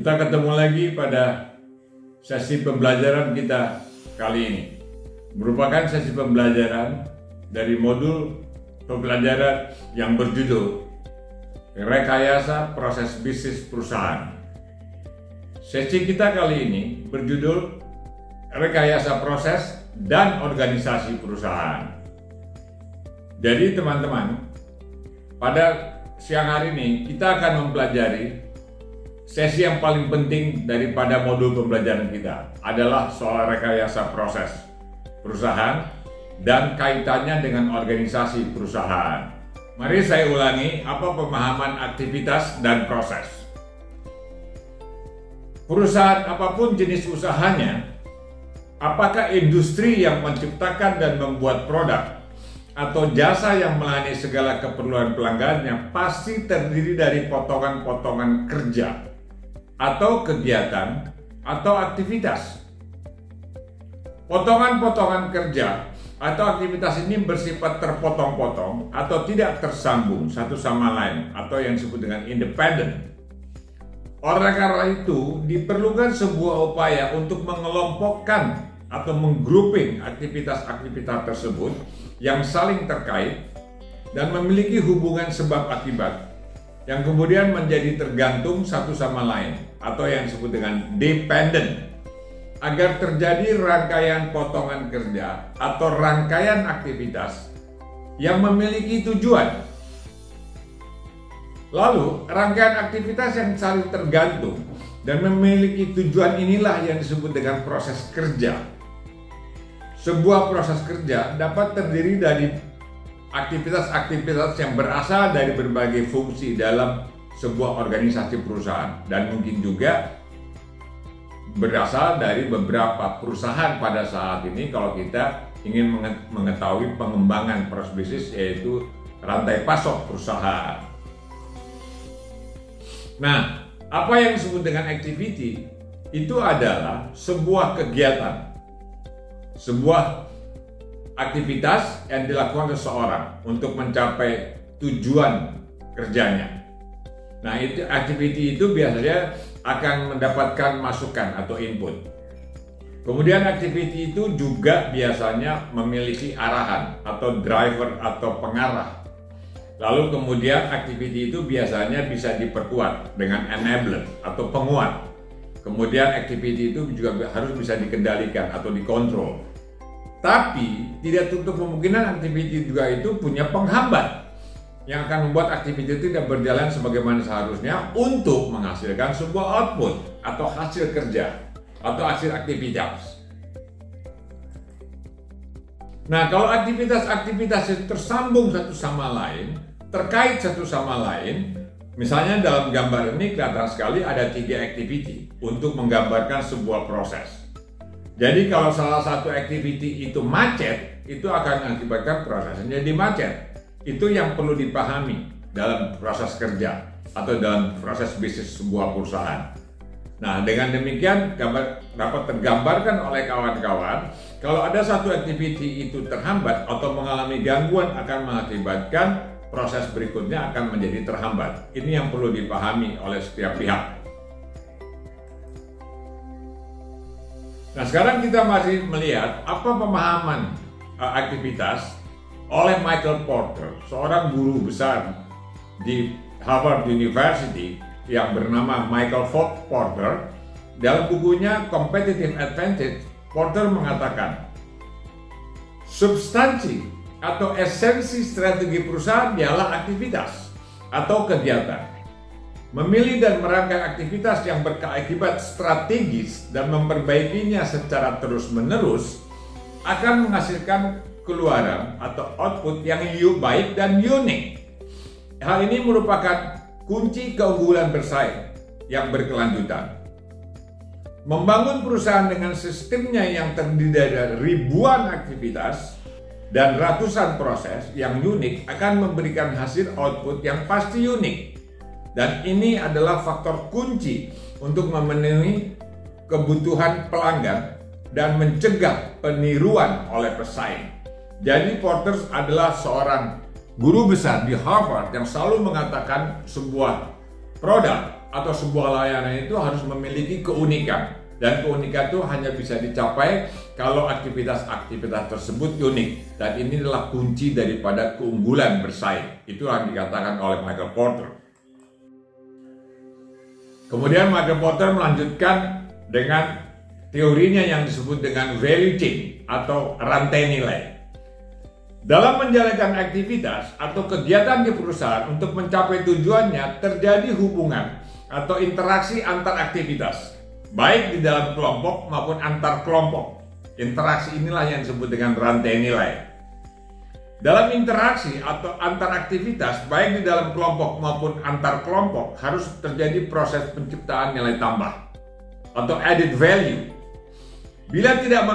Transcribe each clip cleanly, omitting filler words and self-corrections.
Kita ketemu lagi pada sesi pembelajaran kita kali ini. Merupakan sesi pembelajaran dari modul pembelajaran yang berjudul Rekayasa Proses Bisnis Perusahaan. Sesi kita kali ini berjudul Rekayasa Proses dan Organisasi Perusahaan. Jadi teman-teman, pada siang hari ini kita akan mempelajari sesi yang paling penting daripada modul pembelajaran kita adalah soal rekayasa proses perusahaan dan kaitannya dengan organisasi perusahaan. Mari saya ulangi, apa pemahaman aktivitas dan proses. Perusahaan apapun jenis usahanya, apakah industri yang menciptakan dan membuat produk atau jasa yang melayani segala keperluan pelanggannya, pasti terdiri dari potongan-potongan kerja atau kegiatan atau aktivitas. Potongan-potongan kerja atau aktivitas ini bersifat terpotong-potong atau tidak tersambung satu sama lain atau yang disebut dengan independen. Oleh karena itu, diperlukan sebuah upaya untuk mengelompokkan atau menggrouping aktivitas-aktivitas tersebut yang saling terkait dan memiliki hubungan sebab akibat yang kemudian menjadi tergantung satu sama lain atau yang disebut dengan dependent, agar terjadi rangkaian potongan kerja atau rangkaian aktivitas yang memiliki tujuan. Lalu rangkaian aktivitas yang saling tergantung dan memiliki tujuan inilah yang disebut dengan proses kerja. Sebuah proses kerja dapat terdiri dari aktivitas-aktivitas yang berasal dari berbagai fungsi dalam sebuah organisasi perusahaan dan mungkin juga berasal dari beberapa perusahaan pada saat ini kalau kita ingin mengetahui pengembangan proses bisnis, yaitu rantai pasok perusahaan. Nah, apa yang disebut dengan activity itu adalah sebuah kegiatan, sebuah aktivitas yang dilakukan seseorang untuk mencapai tujuan kerjanya. Nah, itu activity itu biasanya akan mendapatkan masukan atau input. Kemudian activity itu juga biasanya memiliki arahan atau driver atau pengarah. Lalu kemudian activity itu biasanya bisa diperkuat dengan enabler atau penguat. Kemudian activity itu juga harus bisa dikendalikan atau dikontrol. Tapi tidak tutup kemungkinan aktiviti juga itu punya penghambat yang akan membuat aktiviti itu tidak berjalan sebagaimana seharusnya untuk menghasilkan sebuah output atau hasil kerja atau hasil aktivitas. Nah, kalau aktivitas-aktivitas itu tersambung satu sama lain, terkait satu sama lain, misalnya dalam gambar ini kelihatan sekali ada 3 aktiviti untuk menggambarkan sebuah proses. Jadi kalau salah satu activity itu macet, itu akan mengakibatkan prosesnya jadi macet. Itu yang perlu dipahami dalam proses kerja atau dalam proses bisnis sebuah perusahaan. Nah, dengan demikian dapat tergambarkan oleh kawan-kawan, kalau ada satu activity itu terhambat atau mengalami gangguan akan mengakibatkan proses berikutnya akan menjadi terhambat. Ini yang perlu dipahami oleh setiap pihak. Nah, sekarang kita masih melihat apa pemahaman aktivitas oleh Michael Porter, seorang guru besar di Harvard University yang bernama Michael Fogg Porter. Dalam bukunya Competitive Advantage, Porter mengatakan, substansi atau esensi strategi perusahaan ialah aktivitas atau kegiatan. Memilih dan merangkai aktivitas yang berkeakibat strategis dan memperbaikinya secara terus-menerus akan menghasilkan keluaran atau output yang baik dan unik. Hal ini merupakan kunci keunggulan bersaing yang berkelanjutan. Membangun perusahaan dengan sistemnya yang terdiri dari ribuan aktivitas dan ratusan proses yang unik akan memberikan hasil output yang pasti unik. Dan ini adalah faktor kunci untuk memenuhi kebutuhan pelanggan dan mencegah peniruan oleh pesaing. Jadi Porter adalah seorang guru besar di Harvard yang selalu mengatakan sebuah produk atau sebuah layanan itu harus memiliki keunikan. Dan keunikan itu hanya bisa dicapai kalau aktivitas-aktivitas tersebut unik. Dan ini adalah kunci daripada keunggulan bersaing. Itu yang dikatakan oleh Michael Porter. Kemudian Michael Porter melanjutkan dengan teorinya yang disebut dengan value chain atau rantai nilai. Dalam menjalankan aktivitas atau kegiatan di perusahaan untuk mencapai tujuannya, terjadi hubungan atau interaksi antar aktivitas, baik di dalam kelompok maupun antar kelompok. Interaksi inilah yang disebut dengan rantai nilai. Dalam interaksi atau antar aktivitas, baik di dalam kelompok maupun antar kelompok, harus terjadi proses penciptaan nilai tambah atau added value. Bila tidak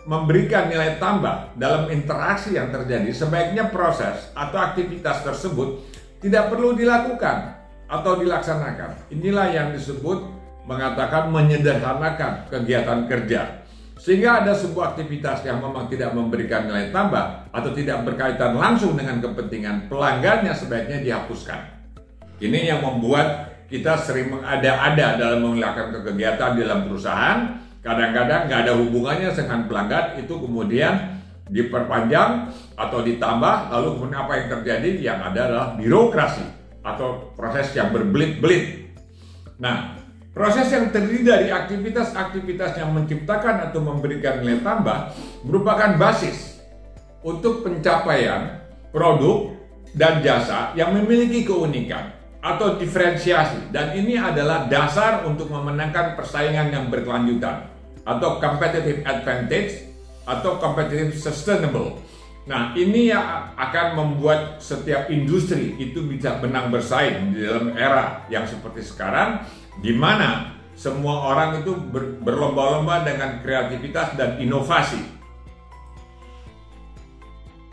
memberikan nilai tambah dalam interaksi yang terjadi, sebaiknya proses atau aktivitas tersebut tidak perlu dilakukan atau dilaksanakan. Inilah yang disebut mengatakan menyederhanakan kegiatan kerja. Sehingga ada sebuah aktivitas yang memang tidak memberikan nilai tambah atau tidak berkaitan langsung dengan kepentingan pelanggannya, sebaiknya dihapuskan. Ini yang membuat kita sering mengada-ada dalam melakukan kegiatan di dalam perusahaan. Kadang-kadang nggak ada hubungannya dengan pelanggan, itu kemudian diperpanjang atau ditambah, lalu kemudian apa yang terjadi? Yang ada adalah birokrasi atau proses yang berbelit-belit. Nah, proses yang terdiri dari aktivitas-aktivitas yang menciptakan atau memberikan nilai tambah merupakan basis untuk pencapaian produk dan jasa yang memiliki keunikan atau diferensiasi, dan ini adalah dasar untuk memenangkan persaingan yang berkelanjutan atau competitive advantage atau competitive sustainable. Nah, ini yang akan membuat setiap industri itu bisa menang bersaing di dalam era yang seperti sekarang, di mana semua orang itu berlomba-lomba dengan kreativitas dan inovasi.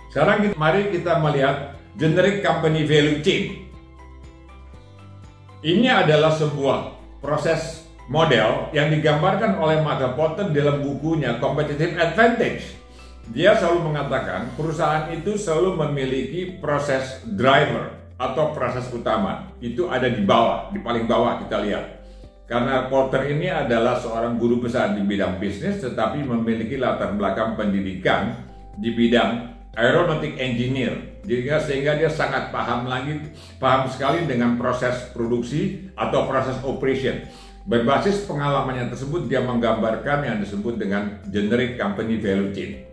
Sekarang mari kita melihat generic company value chain. Ini adalah sebuah proses model yang digambarkan oleh Michael Porter dalam bukunya Competitive Advantage. Dia selalu mengatakan perusahaan itu selalu memiliki proses driver atau proses utama. Itu ada di bawah, di paling bawah kita lihat. Karena Porter ini adalah seorang guru besar di bidang bisnis, tetapi memiliki latar belakang pendidikan di bidang aeronautic engineer. Sehingga dia sangat paham sekali dengan proses produksi atau proses operation. Berbasis pengalamannya tersebut, dia menggambarkan yang disebut dengan generic company value chain.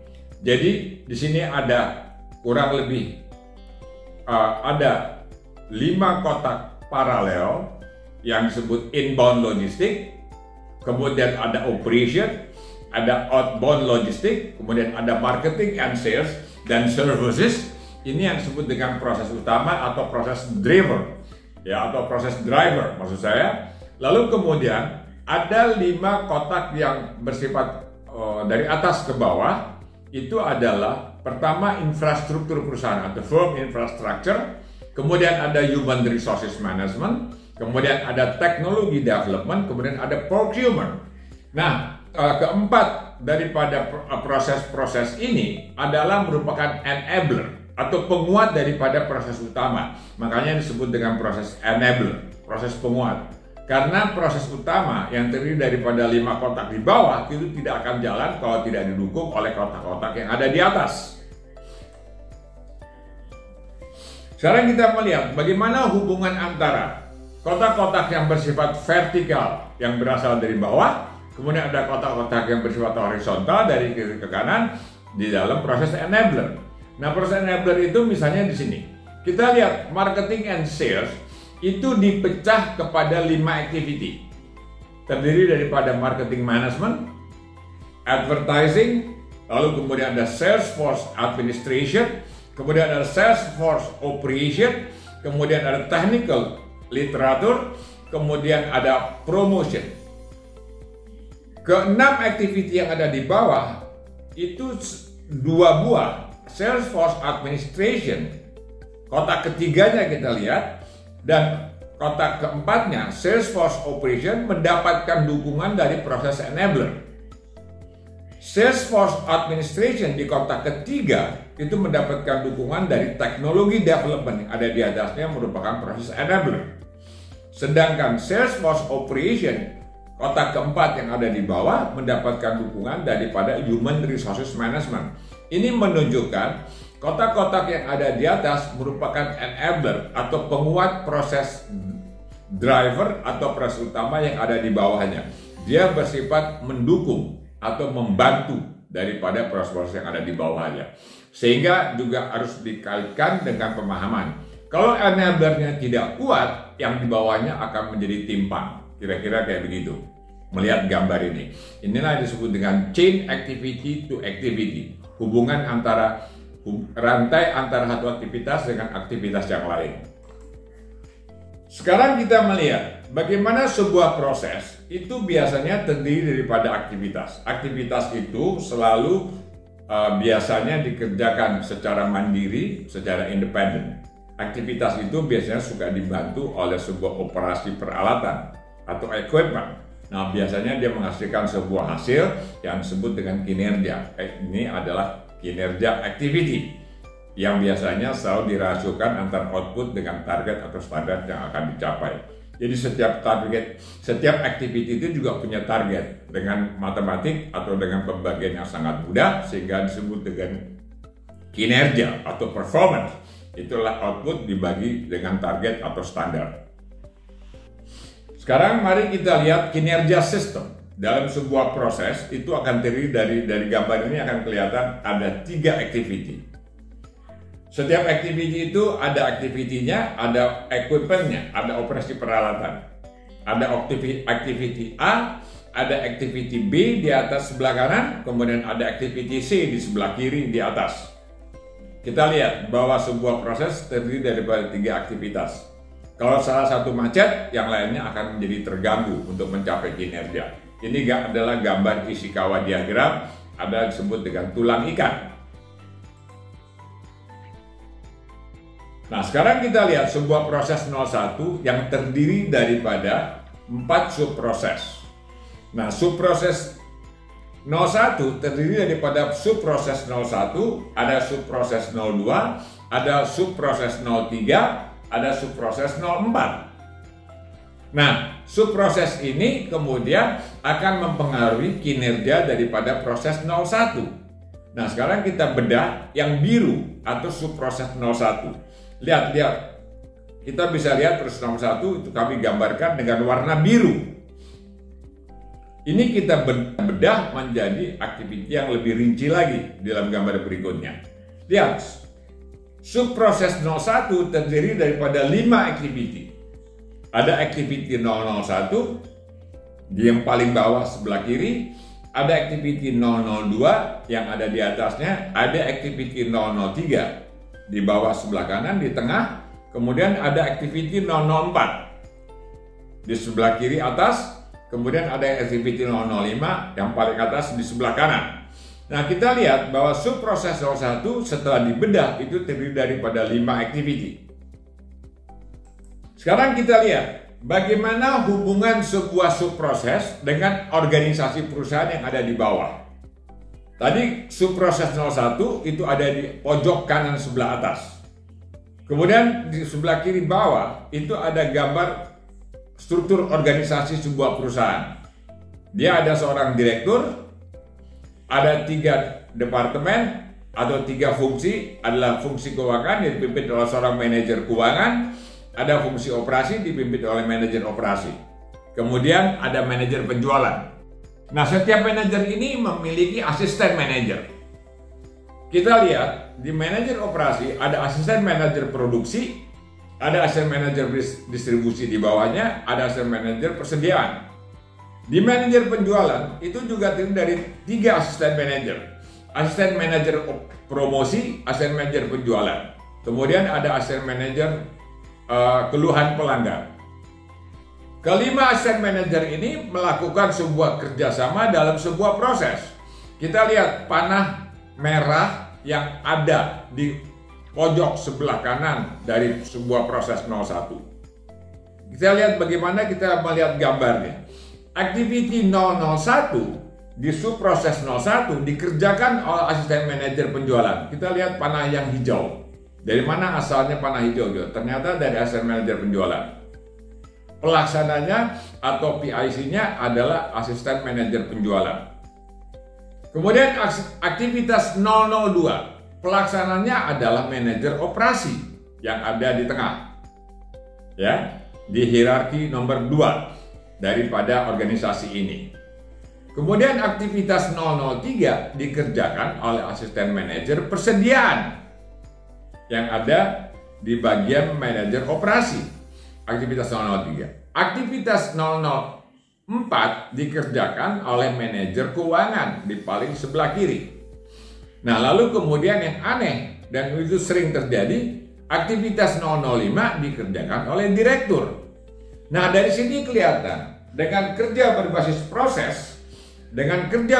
Jadi di sini ada kurang lebih ada 5 kotak paralel yang disebut inbound logistik, kemudian ada operation, ada outbound logistik, kemudian ada marketing and sales dan services. Ini yang disebut dengan proses utama atau proses driver, ya, atau proses driver maksud saya. Lalu kemudian ada 5 kotak yang bersifat dari atas ke bawah. Itu adalah pertama infrastruktur perusahaan atau firm infrastructure, kemudian ada human resources management, kemudian ada teknologi development, kemudian ada procurement. Nah, keempat daripada proses-proses ini adalah merupakan enabler atau penguat daripada proses utama. Makanya disebut dengan proses enabler, proses penguat. Karena proses utama yang terdiri daripada 5 kotak di bawah itu tidak akan jalan kalau tidak didukung oleh kotak-kotak yang ada di atas. Sekarang kita melihat bagaimana hubungan antara kotak-kotak yang bersifat vertikal yang berasal dari bawah, kemudian ada kotak-kotak yang bersifat horizontal dari kiri ke kanan di dalam proses enabler. Nah, proses enabler itu misalnya di sini. Kita lihat marketing and sales itu dipecah kepada 5 activity. Terdiri daripada marketing management, advertising, lalu kemudian ada sales force administration, kemudian ada sales force operation, kemudian ada technical literatur, kemudian ada promotion. Keenam activity yang ada di bawah itu 2 buah sales force administration. Kotak ketiganya kita lihat. Dan kotak keempatnya, Salesforce Operation, mendapatkan dukungan dari proses enabler. Salesforce Administration di kotak ketiga itu mendapatkan dukungan dari teknologi development yang ada di atasnya, merupakan proses enabler. Sedangkan Salesforce Operation, kotak keempat yang ada di bawah, mendapatkan dukungan daripada Human Resources Management. Ini menunjukkan kotak-kotak yang ada di atas merupakan enabler atau penguat proses driver atau proses utama yang ada di bawahnya. Dia bersifat mendukung atau membantu daripada proses-proses yang ada di bawahnya. Sehingga juga harus dikaitkan dengan pemahaman. Kalau enablernya tidak kuat, yang di bawahnya akan menjadi timpang. Kira-kira kayak begitu. Melihat gambar ini. Inilah yang disebut dengan chain activity to activity. Hubungan antara rantai antara satu aktivitas dengan aktivitas yang lain. Sekarang kita melihat bagaimana sebuah proses itu biasanya terdiri daripada aktivitas. Aktivitas itu selalu biasanya dikerjakan secara mandiri, secara independen. Aktivitas itu biasanya suka dibantu oleh sebuah operasi peralatan atau equipment. Nah, biasanya dia menghasilkan sebuah hasil yang disebut dengan kinerja. Ini adalah kinerja activity yang biasanya selalu dirasiokan antara output dengan target atau standar yang akan dicapai. Jadi setiap activity itu juga punya target dengan matematik atau dengan pembagian yang sangat mudah sehingga disebut dengan kinerja atau performance. Itulah output dibagi dengan target atau standar. Sekarang mari kita lihat kinerja sistem. Dalam sebuah proses itu akan terdiri dari gambar ini akan kelihatan ada 3 activity. Setiap activity itu ada activity-nya, ada equipment-nya, ada operasi peralatan. Ada activity A, ada activity B di atas sebelah kanan, kemudian ada activity C di sebelah kiri di atas. Kita lihat bahwa sebuah proses terdiri dari 3 aktivitas. Kalau salah satu macet, yang lainnya akan menjadi terganggu untuk mencapai kinerja. Ini adalah gambar Ishikawa diagram, ada disebut dengan tulang ikan. Nah, sekarang kita lihat sebuah proses 01 yang terdiri daripada 4 subproses. Nah, subproses 01 terdiri daripada subproses 01, ada subproses 02, ada subproses 03, ada subproses 04. Nah, subproses ini kemudian akan mempengaruhi kinerja daripada proses 01. Nah, sekarang kita bedah yang biru atau subproses 01. Lihat. Kita bisa lihat proses 01 itu kami gambarkan dengan warna biru. Ini kita bedah menjadi aktiviti yang lebih rinci lagi dalam gambar berikutnya. Lihat. Subproses 01 terdiri daripada 5 activity. Ada activity 001 di yang paling bawah sebelah kiri, ada activity 002 yang ada di atasnya, ada activity 003 di bawah sebelah kanan di tengah, kemudian ada activity 004 di sebelah kiri atas, kemudian ada activity 005 yang paling atas di sebelah kanan. Nah, kita lihat bahwa subproses 01 setelah dibedah itu terdiri daripada 5 activity. Sekarang kita lihat bagaimana hubungan sebuah subproses dengan organisasi perusahaan yang ada di bawah. Tadi subproses 01 itu ada di pojok kanan sebelah atas. Kemudian di sebelah kiri bawah itu ada gambar struktur organisasi sebuah perusahaan. Dia ada seorang direktur, ada 3 departemen atau 3 fungsi, adalah fungsi keuangan yang dipimpin oleh seorang manajer keuangan, ada fungsi operasi dipimpin oleh manajer operasi, kemudian ada manajer penjualan. Nah, setiap manajer ini memiliki asisten manajer. Kita lihat di manajer operasi ada asisten manajer produksi, ada asisten manajer distribusi di bawahnya, ada asisten manajer persediaan. Di manajer penjualan itu juga terdiri dari 3 asisten manajer. Asisten manajer promosi, asisten manajer penjualan. Kemudian ada asisten manajer keluhan pelanggan. Kelima asisten manajer ini melakukan sebuah kerjasama dalam sebuah proses. Kita lihat panah merah yang ada di pojok sebelah kanan dari sebuah proses 01. Kita lihat bagaimana kita melihat gambarnya. Activity 001 di subproses 01 dikerjakan oleh asisten manajer penjualan. Kita lihat panah yang hijau. Dari mana asalnya panah hijau? Ternyata dari asisten manajer penjualan. Pelaksananya atau PIC-nya adalah asisten manajer penjualan. Kemudian aktivitas 002, pelaksananya adalah manajer operasi yang ada di tengah. Ya, di hierarki nomor 2 daripada organisasi ini. Kemudian aktivitas 003 dikerjakan oleh asisten manajer persediaan yang ada di bagian manajer operasi. Aktivitas 003. Aktivitas 004 dikerjakan oleh manajer keuangan di paling sebelah kiri. Nah, lalu kemudian yang aneh dan itu sering terjadi, aktivitas 005 dikerjakan oleh direktur. Nah, dari sini kelihatan dengan kerja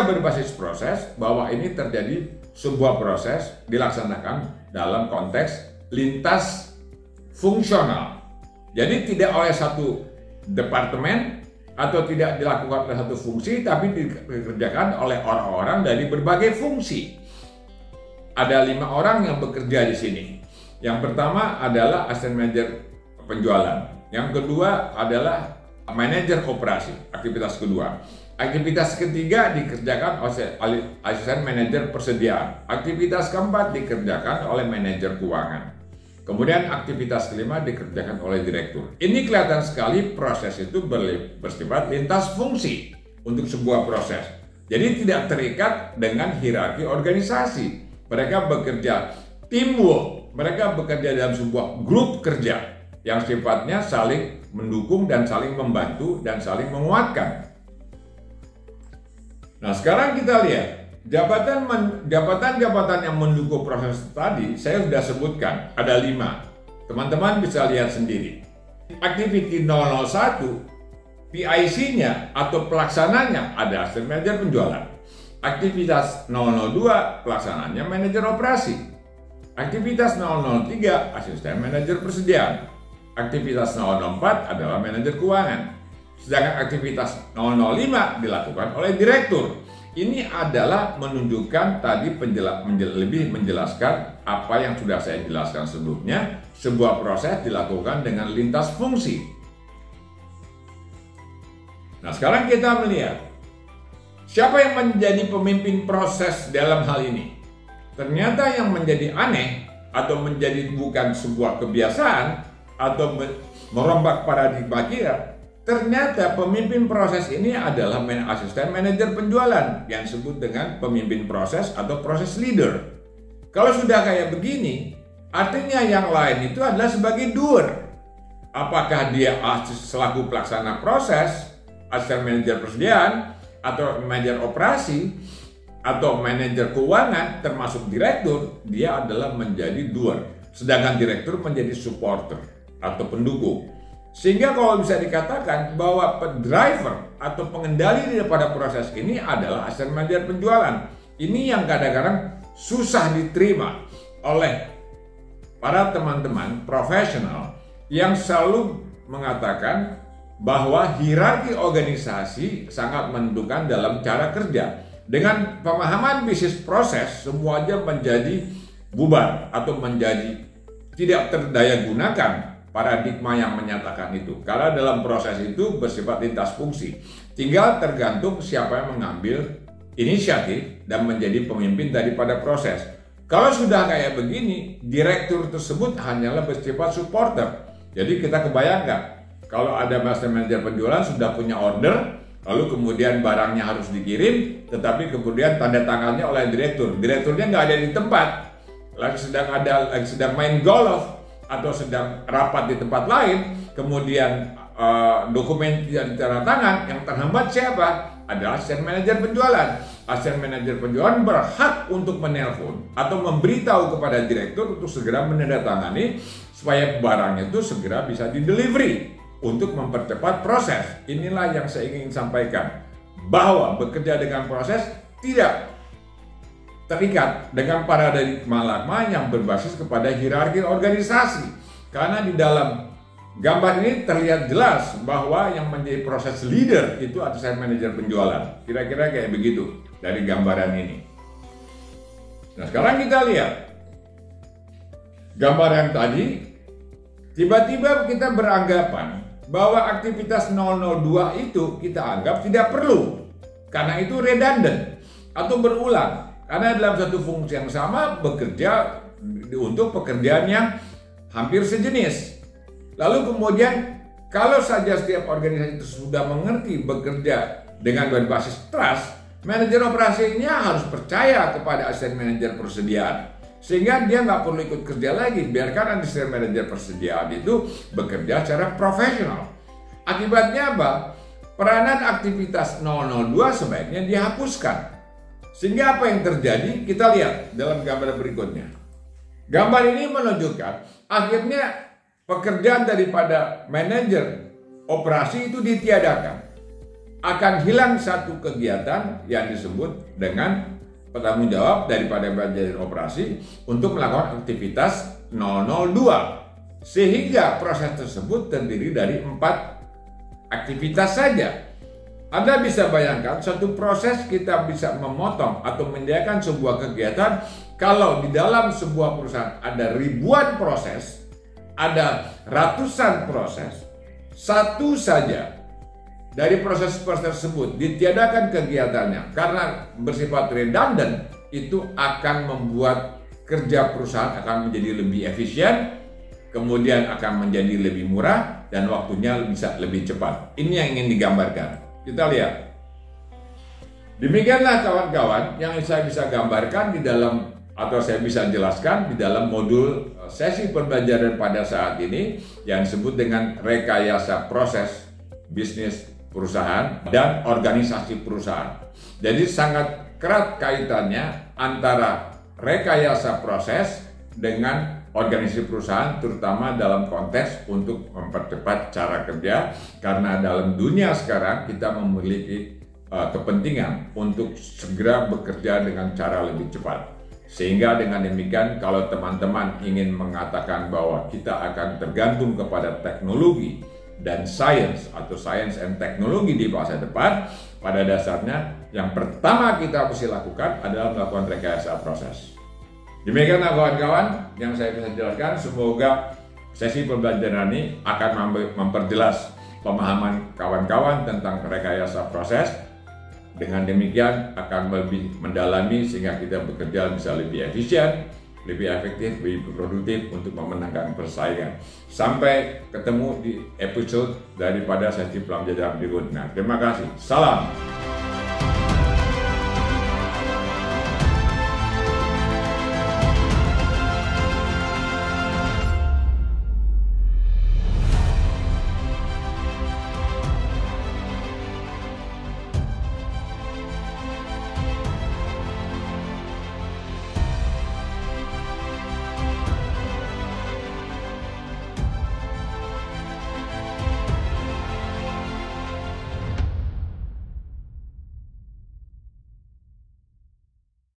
berbasis proses bahwa ini terjadi sebuah proses dilaksanakan dalam konteks lintas fungsional. Jadi tidak oleh satu departemen atau tidak dilakukan oleh satu fungsi, tapi dikerjakan oleh orang-orang dari berbagai fungsi. Ada 5 orang yang bekerja di sini. Yang pertama adalah asisten manajer penjualan. Yang kedua adalah manajer operasi, aktivitas kedua. Aktivitas ketiga dikerjakan oleh asisten manajer persediaan. Aktivitas keempat dikerjakan oleh manajer keuangan. Kemudian aktivitas kelima dikerjakan oleh direktur. Ini kelihatan sekali proses itu bersifat lintas fungsi untuk sebuah proses. Jadi tidak terikat dengan hierarki organisasi. Mereka bekerja teamwork, mereka bekerja dalam sebuah grup kerja yang sifatnya saling mendukung dan saling membantu dan saling menguatkan. Nah, sekarang kita lihat jabatan-jabatan yang mendukung proses tadi saya sudah sebutkan, ada 5. Teman-teman bisa lihat sendiri. Activity 001, PIC-nya atau pelaksananya ada asisten manajer penjualan. Aktivitas 002, pelaksananya manajer operasi. Aktivitas 003, asisten manajer persediaan. Aktivitas 004 adalah manajer keuangan. Sedangkan aktivitas 005 dilakukan oleh direktur. Ini adalah menunjukkan tadi lebih menjelaskan apa yang sudah saya jelaskan sebelumnya. Sebuah proses dilakukan dengan lintas fungsi. Nah, sekarang kita melihat siapa yang menjadi pemimpin proses dalam hal ini. Ternyata yang menjadi aneh atau menjadi bukan sebuah kebiasaan atau merombak paradigma kita, ternyata pemimpin proses ini adalah asisten manajer penjualan yang disebut dengan pemimpin proses atau proses leader. Kalau sudah kayak begini, artinya yang lain itu adalah sebagai doer. Apakah dia selaku pelaksana proses, asisten manajer persediaan, atau manajer operasi, atau manajer keuangan, termasuk direktur, dia adalah menjadi doer. Sedangkan direktur menjadi supporter atau pendukung. Sehingga kalau bisa dikatakan bahwa driver atau pengendali daripada proses ini adalah asisten manajer penjualan. Ini yang kadang-kadang susah diterima oleh para teman-teman profesional yang selalu mengatakan bahwa hierarki organisasi sangat menentukan dalam cara kerja. Dengan pemahaman bisnis proses, semuanya menjadi bubar atau menjadi tidak terdaya gunakan. Paradigma yang menyatakan itu, karena dalam proses itu bersifat lintas fungsi, tinggal tergantung siapa yang mengambil inisiatif dan menjadi pemimpin daripada proses. Kalau sudah kayak begini, direktur tersebut hanyalah bersifat supporter. Jadi kita kebayangkan, kalau ada master manajer penjualan sudah punya order, lalu kemudian barangnya harus dikirim, tetapi kemudian tanda tangannya oleh direktur. Direkturnya nggak ada di tempat, lagi sedang main golf, atau sedang rapat di tempat lain, kemudian dokumen tidak ditanda tangan, yang terhambat siapa? Adalah asisten manajer penjualan. Asisten manajer penjualan berhak untuk menelpon atau memberitahu kepada direktur untuk segera menandatangani supaya barangnya itu segera bisa di-delivery untuk mempercepat proses. Inilah yang saya ingin sampaikan, bahwa bekerja dengan proses tidak terikat dengan paradigma lama yang berbasis kepada hierarki organisasi. Karena di dalam gambar ini terlihat jelas bahwa yang menjadi proses leader itu asisten manajer penjualan. Kira-kira kayak begitu dari gambaran ini. Nah, sekarang kita lihat gambar yang tadi. Tiba-tiba kita beranggapan bahwa aktivitas 002 itu kita anggap tidak perlu karena itu redundant atau berulang, karena dalam satu fungsi yang sama bekerja untuk pekerjaan yang hampir sejenis. Lalu kemudian kalau saja setiap organisasi itu sudah mengerti bekerja dengan berbasis trust, manajer operasinya harus percaya kepada asisten manajer persediaan, sehingga dia nggak perlu ikut kerja lagi, biarkan asisten manajer persediaan itu bekerja secara profesional. Akibatnya apa? Peranan aktivitas 002 sebaiknya dihapuskan. Sehingga apa yang terjadi? Kita lihat dalam gambar berikutnya. Gambar ini menunjukkan akhirnya pekerjaan daripada manajer operasi itu ditiadakan. Akan hilang satu kegiatan yang disebut dengan penanggung jawab daripada manajer operasi untuk melakukan aktivitas 002. Sehingga proses tersebut terdiri dari 4 aktivitas saja. Anda bisa bayangkan satu proses kita bisa memotong atau menyediakan sebuah kegiatan. Kalau di dalam sebuah perusahaan ada ribuan proses, ada ratusan proses, satu saja dari proses tersebut ditiadakan kegiatannya karena bersifat redundant, itu akan membuat kerja perusahaan akan menjadi lebih efisien, kemudian akan menjadi lebih murah, dan waktunya bisa lebih cepat. Ini yang ingin digambarkan. Kita lihat. Demikianlah kawan-kawan yang saya bisa gambarkan di dalam, atau saya bisa jelaskan di dalam modul sesi pembelajaran pada saat ini yang disebut dengan rekayasa proses bisnis perusahaan dan organisasi perusahaan. Jadi sangat erat kaitannya antara rekayasa proses dengan organisasi perusahaan, terutama dalam konteks untuk mempercepat cara kerja, karena dalam dunia sekarang kita memiliki kepentingan untuk segera bekerja dengan cara lebih cepat. Sehingga dengan demikian, kalau teman-teman ingin mengatakan bahwa kita akan tergantung kepada teknologi dan sains atau science and teknologi di masa depan, pada dasarnya yang pertama kita mesti lakukan adalah melakukan rekayasa proses. Demikianlah kawan-kawan yang saya bisa jelaskan. Semoga sesi pembelajaran ini akan memperjelas pemahaman kawan-kawan tentang rekayasa proses. Dengan demikian akan lebih mendalami sehingga kita bekerja bisa lebih efisien, lebih efektif, lebih produktif untuk memenangkan persaingan. Sampai ketemu di episode daripada sesi pembelajaran berikutnya. Terima kasih. Salam.